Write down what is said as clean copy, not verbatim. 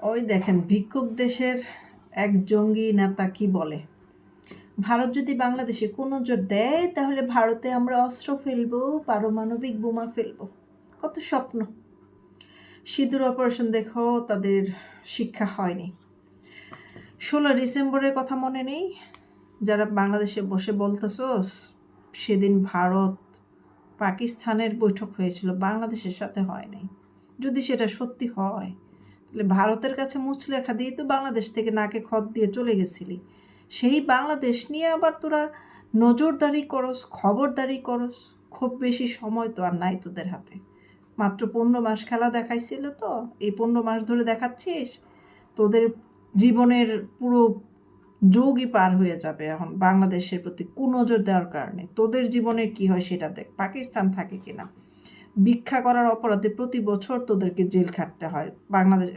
ওই দেখেন ভিক্ষুক দেশের এক জঙ্গি নেতা কি বলে, ভারত যদি বাংলাদেশে কোনো জোর দেয় তাহলে ভারতে আমরা অস্ত্র ফেলবো, পারমাণবিক বোমা ফেলবো। কত স্বপ্ন। সিঁদুর অপারেশন দেখো তাদের শিক্ষা হয়নি। 16 ডিসেম্বরের কথা মনে নেই? যারা বাংলাদেশে বসে বলতেছোস সেদিন ভারত পাকিস্তানের বৈঠক হয়েছিল, বাংলাদেশের সাথে হয় নাই। যদি সেটা সত্যি হয় তাহলে ভারতের কাছে মুচলেখা দিয়ে তো বাংলাদেশ থেকে নাকে খত দিয়ে চলে গেছিলি। সেই বাংলাদেশ নিয়ে আবার তোরা নজরদারি করস, খবরদারি করস। খুব বেশি সময় তো আর নাই তোদের হাতে। মাত্র 15 মাস খেলা দেখাইছিল, তো এই 15 মাস ধরে দেখাচ্ছিস। তোদের জীবনের পুরো যুগই পার হয়ে যাবে এখন বাংলাদেশের প্রতি কুনজর দেওয়ার কারণে। তোদের জীবনের কি হয় সেটা দেখ, পাকিস্তান থাকে কিনা। ভিক্ষা করার অপরাধে প্রতি বছর তোদেরকে জেল খাটতে হয়। বাংলাদেশ